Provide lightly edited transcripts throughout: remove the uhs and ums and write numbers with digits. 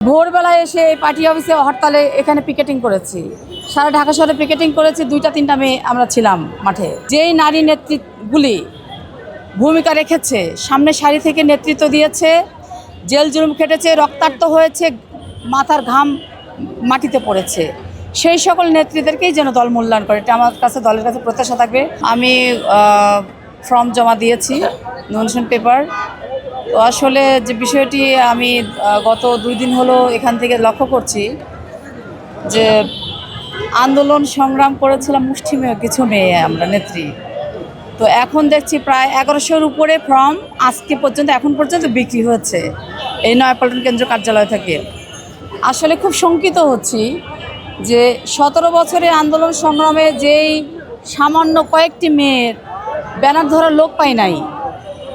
ভোরবেলায় এসে এই পার্টি অফিসে হরতালে এখানে পিকেটিং করেছি। সারা ঢাকা শহরে পিকেটিং করেছি। 2টা-3টা মেয়ে আমরা ছিলাম মাঠে। যেই নারী নেতৃত্বগুলি ভূমিকা রেখেছে, সামনে সারি থেকে নেতৃত্ব দিয়েছে, জেল জুলুম খেটেছে, রক্তাক্ত হয়েছে, মাথার ঘাম মাটিতে পড়েছে, সেই সকল নেতৃত্বদেরকেই যেন দল মূল্যায়ন করে। এটা আমার কাছে দলের কাছে প্রত্যাশা থাকবে। আমি ফর্ম জমা দিয়েছি, নমিনেশন পেপার। তো আসলে যে বিষয়টি আমি গত 2 দিন হলো এখান থেকে লক্ষ্য করছি যে আন্দোলন সংগ্রাম করেছিলাম মুষ্টিমেয় কিছু মেয়ে, আমরা নেত্রী। তো এখন দেখছি প্রায় 1100-র উপরে ফর্ম আজকে পর্যন্ত এখন পর্যন্ত বিক্রি হচ্ছে এই নয়াপল্টন কেন্দ্র কার্যালয় থেকে। আসলে খুব শঙ্কিত হচ্ছি যে 17 বছরের আন্দোলন সংগ্রামে যেই সামান্য কয়েকটি মেয়ের ব্যানার ধরার লোক পাই নাই,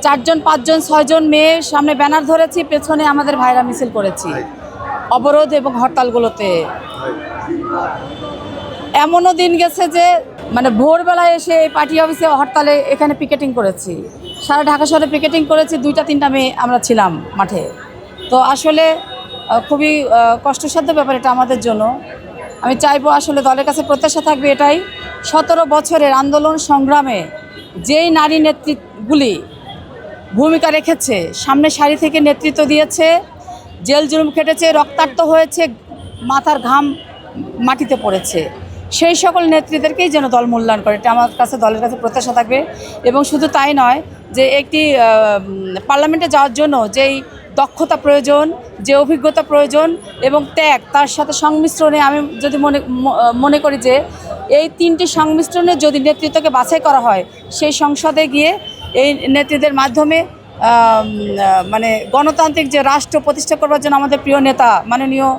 4জন 5জন 6জন মেয়ের সামনে ব্যানার ধরেছি, পেছনে আমাদের ভাইরা মিছিল করেছি অবরোধ এবং হরতালগুলোতে। এমনও দিন গেছে যে ভোরবেলায় এসে এই পার্টি অফিসে হরতালে এখানে পিকেটিং করেছি। সারা ঢাকা শহরে পিকেটিং করেছি। 2টা-3টা মেয়ে আমরা ছিলাম মাঠে। তো আসলে খুবই কষ্টসাধ্য ব্যাপার এটা আমাদের জন্য। আমি চাইবো, আসলে দলের কাছে প্রত্যাশা থাকবে এটাই, 17 বছরের আন্দোলন সংগ্রামে যেই নারী নেতৃত্বগুলি ভূমিকা রেখেছে, সামনে সারি থেকে নেতৃত্ব দিয়েছে, জেল জুলুম খেটেছে, রক্তাক্ত হয়েছে, মাথার ঘাম মাটিতে পড়েছে, সেই সকল নেতৃত্বদেরকেই যেন দল মূল্যায়ন করে। এটা আমার কাছে দলের কাছে প্রত্যাশা থাকবে। এবং শুধু তাই নয়, যে একটি পার্লামেন্টে যাওয়ার জন্য যেই দক্ষতা প্রয়োজন, যে অভিজ্ঞতা প্রয়োজন এবং ত্যাগ, তার সাথে সংমিশ্রণে আমি যদি মনে করি যে এই 3টি সংমিশ্রণে যদি নেতৃত্বকে বাছাই করা হয়, সেই সংসদে গিয়ে এই নেতৃত্বের মাধ্যমে গণতান্ত্রিক যে রাষ্ট্র প্রতিষ্ঠা করবার জন্য আমাদের প্রিয় নেতা মাননীয়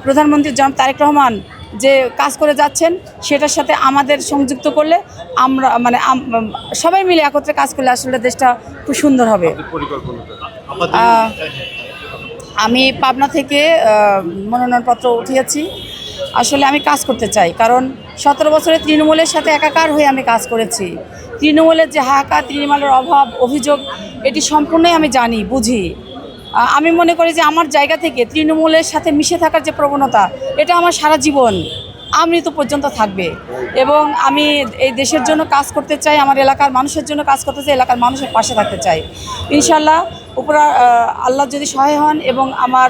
প্রধানমন্ত্রী জনাব তারেক রহমান যে কাজ করে যাচ্ছেন, সেটার সাথে আমাদের সংযুক্ত করলে আমরা সবাই মিলে একত্রে কাজ করলে আসলে দেশটা খুব সুন্দর হবে। আমি পাবনা থেকে মনোনয়নপত্র উঠিয়েছি। আসলে আমি কাজ করতে চাই, কারণ 17 বছরে তৃণমূলের সাথে একাকার হয়ে আমি কাজ করেছি। তৃণমূলের যে হাহাকার, তৃণমূলের অভাব, অভিযোগ, এটি সম্পূর্ণই আমি জানি, বুঝি। আমি মনে করি যে আমার জায়গা থেকে তৃণমূলের সাথে মিশে থাকার যে প্রবণতা, এটা আমার সারা জীবন আমৃত্যু পর্যন্ত থাকবে। এবং আমি এই দেশের জন্য কাজ করতে চাই, আমার এলাকার মানুষের জন্য কাজ করতে চাই, এলাকার মানুষের পাশে থাকতে চাই। ইনশাল্লাহ আল্লাহ যদি সহায় হন এবং আমার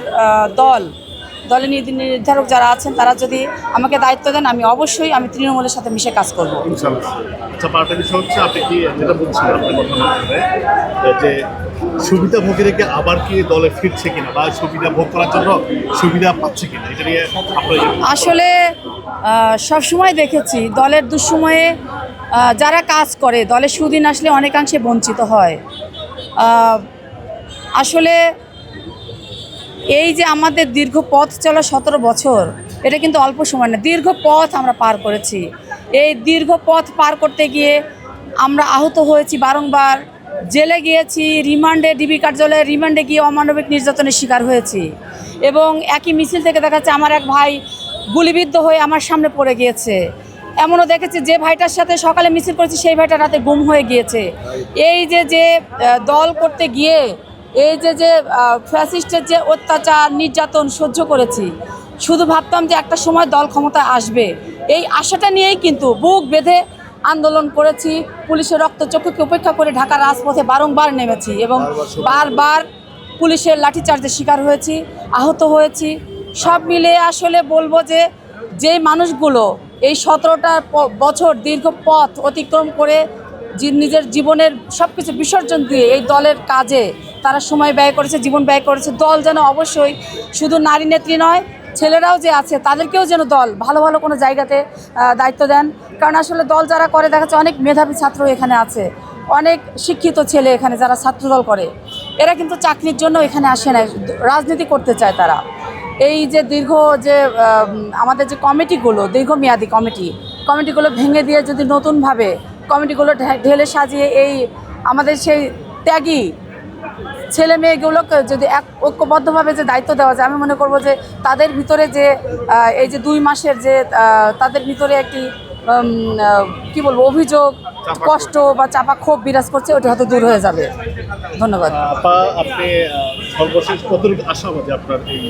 দলের নির্ধারক যারা আছেন তারা যদি আমাকে দায়িত্ব দেন, আমি অবশ্যই তৃণমূলের সাথে মিশে কাজ করব। আচ্ছা, পার্টির বিষয় হচ্ছে আপনি কি যেটা বলছিলেন আপনার কথা মধ্যে যে সুবিধা ভোগে রেখে আবার কি দলে ফিরছে কিনা, বা সুবিধা ভোগ করার জন্য সুবিধা পাচ্ছে কিনা, এটা নিয়ে আসলে সবসময় দেখেছি দলের দুঃসময়ে যারা কাজ করে, দলের সুদিন আসলে অনেকাংশে বঞ্চিত হয়। আসলে এই যে আমাদের দীর্ঘ পথ চলা 17 বছর, এটা কিন্তু অল্প সময় না, দীর্ঘ পথ আমরা পার করেছি। এই দীর্ঘ পথ পার করতে গিয়ে আমরা আহত হয়েছি, বারংবার জেলে গিয়েছি, ডিবি কার্যালয়ে রিমান্ডে গিয়ে অমানবিক নির্যাতনের শিকার হয়েছি। এবং একই মিছিল থেকে দেখা যাচ্ছে আমার এক ভাই গুলিবিদ্ধ হয়ে আমার সামনে পড়ে গিয়েছে। এমনও দেখেছি যে ভাইটার সাথে সকালে মিছিল করেছি, সেই ভাইটা রাতে গুম হয়ে গিয়েছে। এই যে দল করতে গিয়ে এই যে ফ্যাসিস্টের যে অত্যাচার, নির্যাতন সহ্য করেছি, শুধু ভাবতাম যে একটা সময় দল ক্ষমতায় আসবে, এই আশাটা নিয়েই কিন্তু বুক বেঁধে আন্দোলন করেছি। পুলিশের রক্তচক্ষুকে উপেক্ষা করে ঢাকার রাজপথে বারংবার নেমেছি এবং বারবার পুলিশের লাঠিচার্জের শিকার হয়েছি, আহত হয়েছি। সব মিলে আসলে বলবো যে যেই মানুষগুলো এই 17টা বছর দীর্ঘ পথ অতিক্রম করে নিজের জীবনের সব কিছু বিসর্জন দিয়ে এই দলের কাজে তারা সময় ব্যয় করেছে, জীবন ব্যয় করেছে, দল যেন অবশ্যই শুধু নারী নেত্রী নয়, ছেলেরাও যে আছে তাদেরকেও যেন দল ভালো ভালো কোনো জায়গাতে দায়িত্ব দেন। কারণ আসলে দল যারা করে দেখা যাচ্ছে অনেক মেধাবী ছাত্র এখানে আছে, অনেক শিক্ষিত ছেলে এখানে যারা ছাত্রদল করে, এরা কিন্তু চাকরির জন্য এখানে আসে না, রাজনীতি করতে চায় তারা। এই যে দীর্ঘ যে আমাদের যে কমিটিগুলো, দীর্ঘমেয়াদী কমিটিগুলো ভেঙে দিয়ে যদি নতুনভাবে কমিটিগুলো ঢেলে সাজিয়ে এই আমাদের সেই ত্যাগী ছেলে মেয়েগুলোকে যদি ঐক্যবদ্ধভাবে যে দায়িত্ব দেওয়া যায়, আমি মনে করব যে তাদের ভিতরে যে এই যে 2 মাসের যে তাদের ভিতরে একটি কি বলবো অভিযোগ, কষ্ট বা চাপা ক্ষোভ বিরাজ করছে, ওটা হয়তো দূর হয়ে যাবে। ধন্যবাদ। আপা আপনি সর্বশেষ কতটুকু আশাবাদী আপনার এই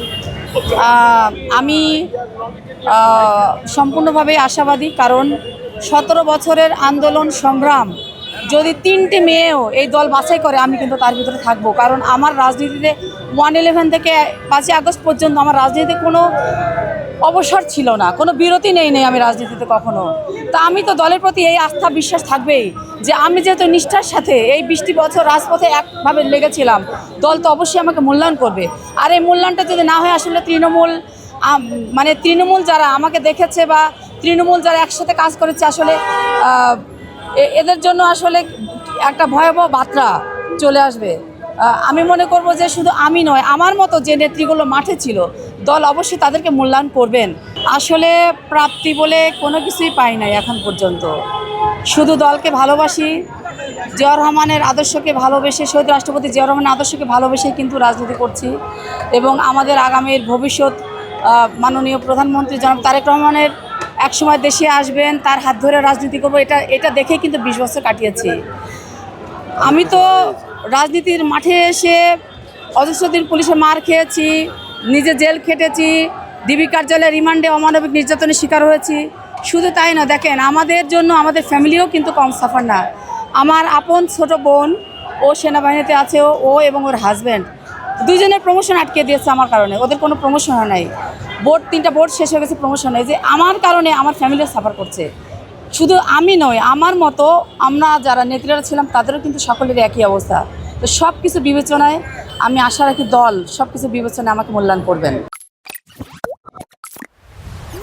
পত্র? আমি সম্পূর্ণভাবে আশাবাদী, কারণ 17 বছরের আন্দোলন সংগ্রাম যদি 3টে মেয়েও এই দল বাছাই করে, আমি কিন্তু তার ভিতরে থাকবো। কারণ আমার রাজনীতিতে 1/11 থেকে 5ই আগস্ট পর্যন্ত আমার রাজনীতিতে কোনো অবসর ছিল না, কোনো বিরতি নেই আমি রাজনীতিতে কখনো। তা আমি তো দলের প্রতি এই আস্থা বিশ্বাস থাকবেই যে আমি যেহেতু নিষ্ঠার সাথে এই 20টি বছর রাজপথে একভাবে লেগেছিলাম, দল তো অবশ্যই আমাকে মূল্যায়ন করবে। আর এই মূল্যায়নটা যদি না হয়, আসলে তৃণমূল যারা আমাকে দেখেছে বা তৃণমূল যারা একসাথে কাজ করেছে, আসলে এদের জন্য আসলে একটা ভয়াবহ বার্তা চলে আসবে। আমি মনে করব যে শুধু আমি নয়, আমার মতো যে নেত্রীগুলো মাঠে ছিল, দল অবশ্যই তাদেরকে মূল্যায়ন করবেন। আসলে প্রাপ্তি বলে কোনো কিছুই পাই নাই এখন পর্যন্ত, শুধু দলকে ভালোবাসি, জিয়াউর রহমানের আদর্শকে ভালোবেসে, শহীদ রাষ্ট্রপতি জিয়াউর রহমানের আদর্শকে ভালোবেসে কিন্তু রাজনীতি করছি। এবং আমাদের আগামীর ভবিষ্যৎ মাননীয় প্রধানমন্ত্রী জনাব তারেক রহমানের একসময় দেশে আসবেন, তার হাত ধরে রাজনীতি করবো, এটা দেখেই কিন্তু 20 বছর কাটিয়েছি। আমি তো রাজনীতির মাঠে এসে অজস্র দিন পুলিশে মার খেয়েছি, নিজে জেল খেটেছি, ডিবি কার্যালয়ে রিমান্ডে অমানবিক নির্যাতনের শিকার হয়েছি। শুধু তাই না, দেখেন আমাদের জন্য আমাদের ফ্যামিলিও কিন্তু কম সাফার না। আমার আপন ছোট বোন, ও সেনাবাহিনীতে আছে, ও এবং ওর হাজব্যান্ড দুজনের প্রমোশন আটকে দিয়েছে আমার কারণে। ওদের কোনো প্রমোশন হয় নাই, 3টা বোর্ড শেষ হয়ে গেছে, প্রমোশন হয় যে আমার কারণে আমার ফ্যামিলিও সাফার করছে। শুধু আমি নয়, আমার মতো আমরা যারা নেত্রীরা ছিলাম তাদেরও কিন্তু সকলের একই অবস্থা। তো সব কিছু বিবেচনায় আমি আশা রাখি দল সব কিছু বিবেচনায় আমাকে মূল্যায়ন করবেন।